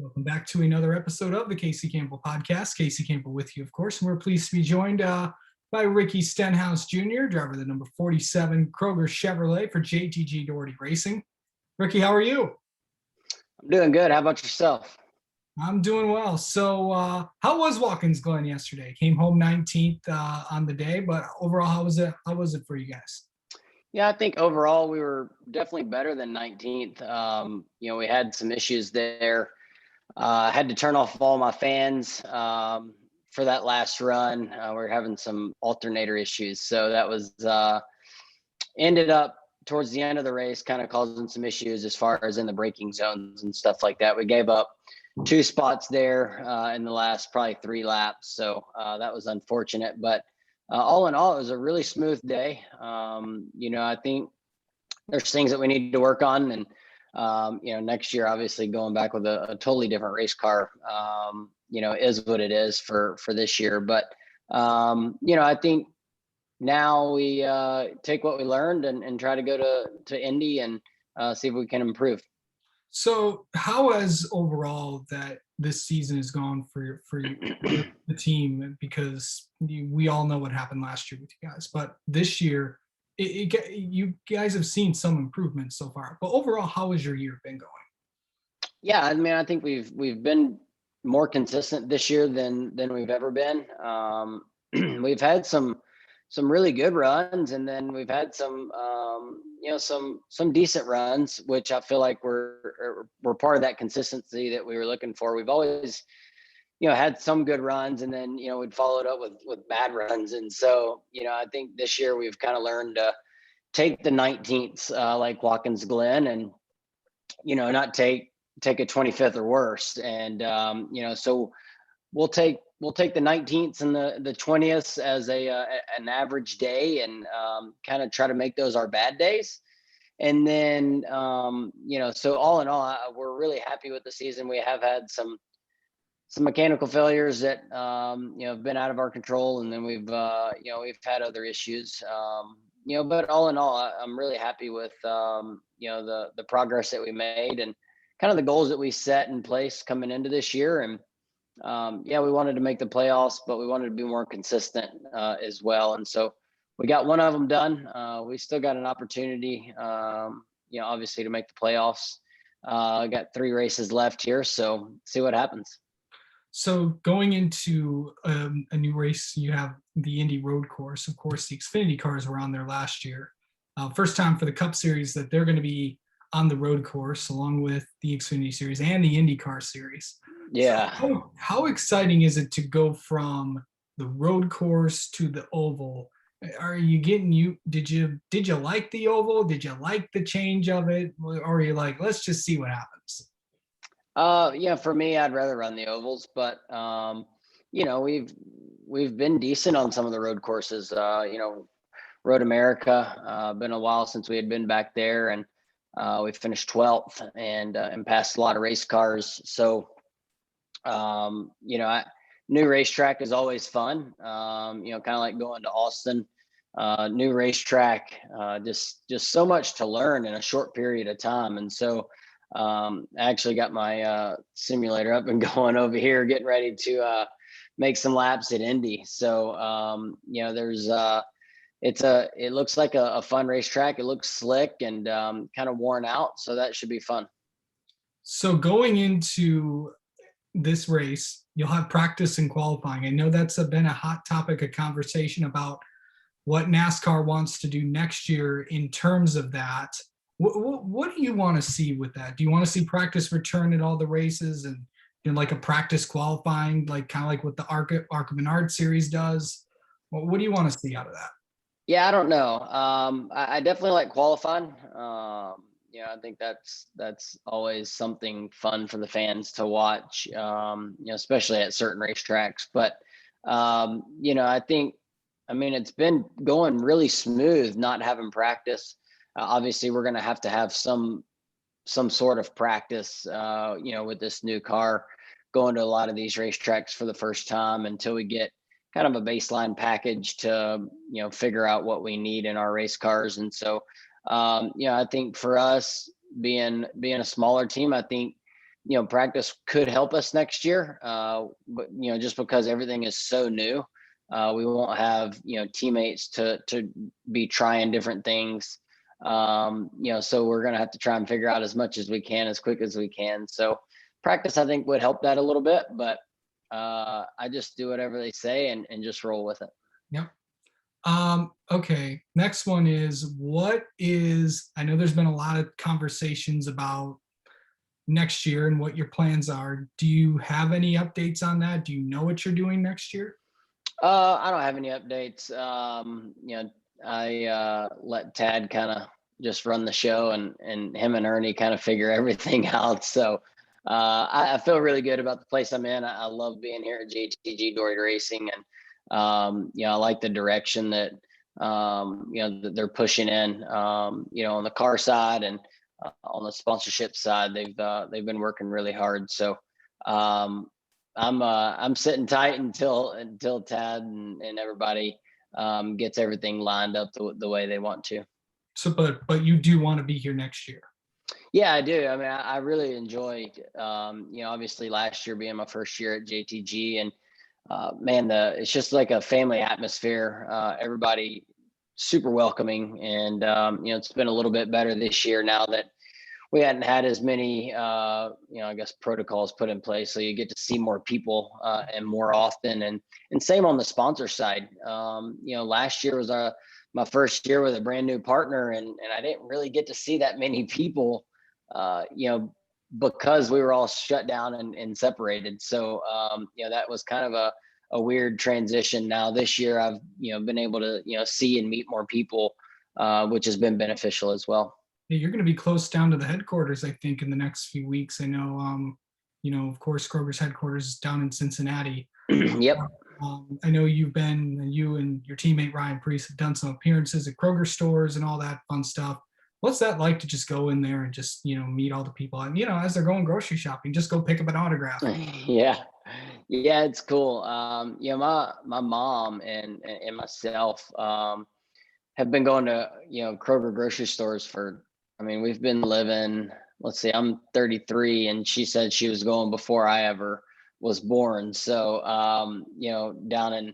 Welcome back to another episode of the Casey Campbell Podcast. Casey Campbell with you, of course, and we're pleased to be joined by Ricky Stenhouse Jr., driver of the number 47 Kroger Chevrolet for JTG Doherty Racing. Ricky, how are you? I'm doing good. How about yourself? I'm doing well. So how was Watkins Glen yesterday? Came home 19th on the day, but overall, how was it? How was it for you guys? Yeah, I think overall we were definitely better than 19th. We had some issues there. Had to turn off all my fans for that last run. We were having some alternator issues. So that was ended up towards the end of the race kind of causing some issues as far as in the braking zones and stuff like that. We gave up 2 spots there in the last probably 3 laps. So that was unfortunate. But all in all, it was a really smooth day. I think there's things that we need to work on. And next year, obviously going back with a totally different race car, is what it is for this year. But, I think now we take what we learned and try to go to Indy and see if we can improve. So how has overall that this season has gone for the team? Because we all know what happened last year with you guys, but this year, you guys have seen some improvements so far. But overall, how has your year been going? Yeah, I mean, I think we've been more consistent this year than we've ever been. We've had some really good runs, and then we've had some decent runs, which I feel like we're part of that consistency that we were looking for. We've always had some good runs, and then we'd follow it up with bad runs. And so I think this year we've kind of learned to take the 19th like Watkins Glen, and not take a 25th or worse. And so we'll take the 19th and the 20th as an average day, and kind of try to make those our bad days. And then so all in all, we're really happy with the season. We have had some mechanical failures that have been out of our control, and then we've had other issues. But all in all, I'm really happy with the progress that we made and kind of the goals that we set in place coming into this year. And we wanted to make the playoffs, but we wanted to be more consistent as well. And so we got one of them done. We still got an opportunity, obviously, to make the playoffs. Got 3 races left here, so see what happens. So going into a new race, you have the Indy road course. Of course, the Xfinity cars were on there last year. First time for the Cup Series that they're going to be on the road course, along with the Xfinity Series and the IndyCar Series. Yeah. So how exciting is it to go from the road course to the oval? Are you did you like the oval? Did you like the change of it? Or are you like, let's just see what happens? For me, I'd rather run the ovals, but we've been decent on some of the road courses. Road America, been a while since we had been back there, and we finished 12th and passed a lot of race cars. So, new racetrack is always fun. Kind of like going to Austin, new racetrack, just so much to learn in a short period of time. And so, I actually got my simulator up and going over here, getting ready to make some laps at Indy. So it looks like a fun racetrack. It looks slick and kind of worn out, so that should be fun. So going into this race, you'll have practice and qualifying. I know that's been a hot topic of conversation about what NASCAR wants to do next year in terms of that. What do you want to see with that? Do you want to see practice return at all the races and like a practice qualifying, like kind of like what the ARCA Menard series does? What do you want to see out of that? Yeah, I don't know. I definitely like qualifying. I think that's always something fun for the fans to watch, especially at certain racetracks. But, it's been going really smooth, not having practice. Obviously, we're going to have some sort of practice, with this new car, going to a lot of these racetracks for the first time until we get kind of a baseline package to, figure out what we need in our race cars. And so, I think for us being a smaller team, I think practice could help us next year. But just because everything is so new, we won't have teammates to be trying different things. So we're gonna have to try and figure out as much as we can, as quick as we can. So practice, I think, would help that a little bit, but I just do whatever they say and just roll with it. Yep. Okay. Next one is I know there's been a lot of conversations about next year and what your plans are. Do you have any updates on that? Do you know what you're doing next year? I don't have any updates. I let Tad kind of just run the show, and him and Ernie kind of figure everything out. So I feel really good about the place I'm in. I love being here at JTG Dory Racing, and I like the direction that that they're pushing in. On the car side and on the sponsorship side, they've been working really hard. So I'm sitting tight until Tad and everybody gets everything lined up the way they want to. So, but you do want to be here next year. Yeah, I do. I mean, I really enjoyed, obviously last year being my first year at JTG, and man, it's just like a family atmosphere. Everybody super welcoming, and it's been a little bit better this year now that we hadn't had as many, I guess, protocols put in place. So you get to see more people and more often, and same on the sponsor side. Last year was my first year with a brand new partner, and I didn't really get to see that many people, because we were all shut down and separated. So that was kind of a weird transition. Now this year, I've been able to see and meet more people, which has been beneficial as well. Yeah, you're going to be close down to the headquarters, I think, in the next few weeks. I know, of course, Kroger's headquarters is down in Cincinnati. Yep. I know you and your teammate Ryan Priest have done some appearances at Kroger stores and all that fun stuff. What's that like to just go in there and just meet all the people, and as they're going grocery shopping, just go pick up an autograph? Yeah. Yeah, it's cool. My mom and myself have been going to Kroger grocery stores for. I mean, we've been living. Let's see, I'm 33, and she said she was going before I ever was born. So down in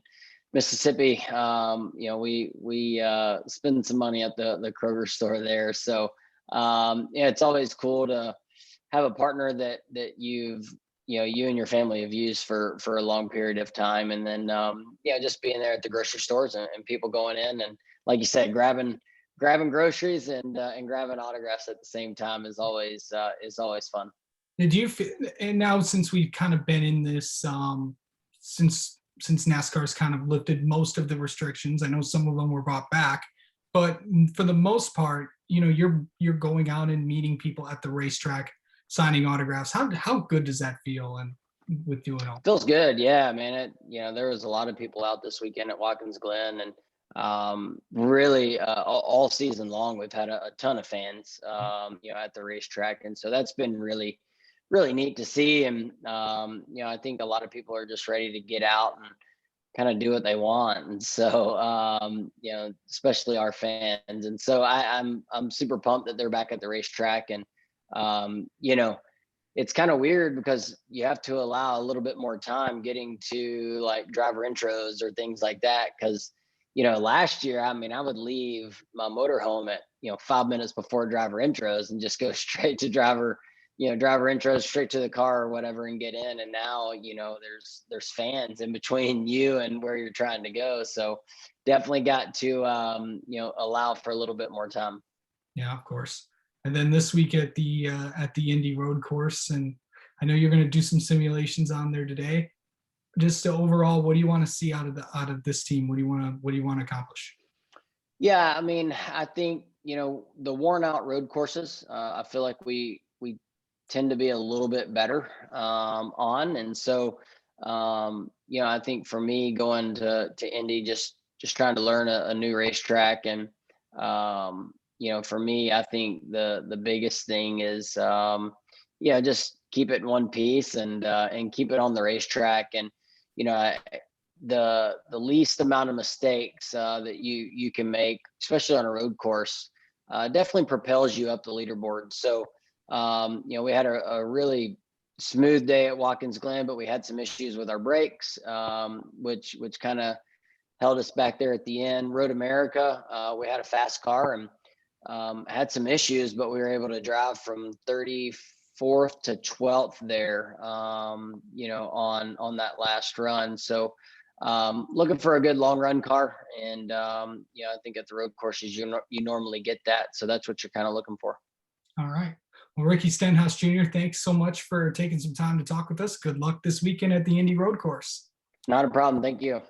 Mississippi, we spend some money at the Kroger store there. So it's always cool to have a partner that you and your family have used for a long period of time, and then just being there at the grocery stores and people going in and, like you said, grabbing groceries and grabbing autographs at the same time is always fun. Did you and now since we've kind of been in this since NASCAR's kind of lifted most of the restrictions, I know some of them were brought back, but for the most part, you're going out and meeting people at the racetrack, signing autographs. How good does that feel? And with doing all Feels good, yeah, man. There was a lot of people out this weekend at Watkins Glen, and really all season long we've had a ton of fans at the racetrack, and so that's been really really neat to see. And I think a lot of people are just ready to get out and kind of do what they want, and so especially our fans. And so I'm super pumped that they're back at the racetrack. And it's kind of weird because you have to allow a little bit more time getting to like driver intros or things like that. Because last year, I mean, I would leave my motorhome at 5 minutes before driver intros and just go straight to driver intros, straight to the car or whatever, and get in. And now there's fans in between you and where you're trying to go. So definitely got to allow for a little bit more time. Yeah, of course. And then this week at the Indy road course, and I know you're going to do some simulations on there today. Just overall, what do you want to see out of this team? What do you want to accomplish? Yeah, I mean, I think the worn out road courses, I feel like we tend to be a little bit better on, and so I think for me going to Indy, just trying to learn a new racetrack. And for me, I think the biggest thing is just keep it in one piece and keep it on the racetrack. And the least amount of mistakes that you can make, especially on a road course, definitely propels you up the leaderboard. So we had a really smooth day at Watkins Glen, but we had some issues with our brakes, which kind of held us back there at the end. Road America, we had a fast car and had some issues, but we were able to drive from 34th to 12th there, on that last run. So looking for a good long run car. And, I think at the road courses, you normally get that. So that's what you're kind of looking for. All right. Well, Ricky Stenhouse Jr., thanks so much for taking some time to talk with us. Good luck this weekend at the Indy Road Course. Not a problem. Thank you.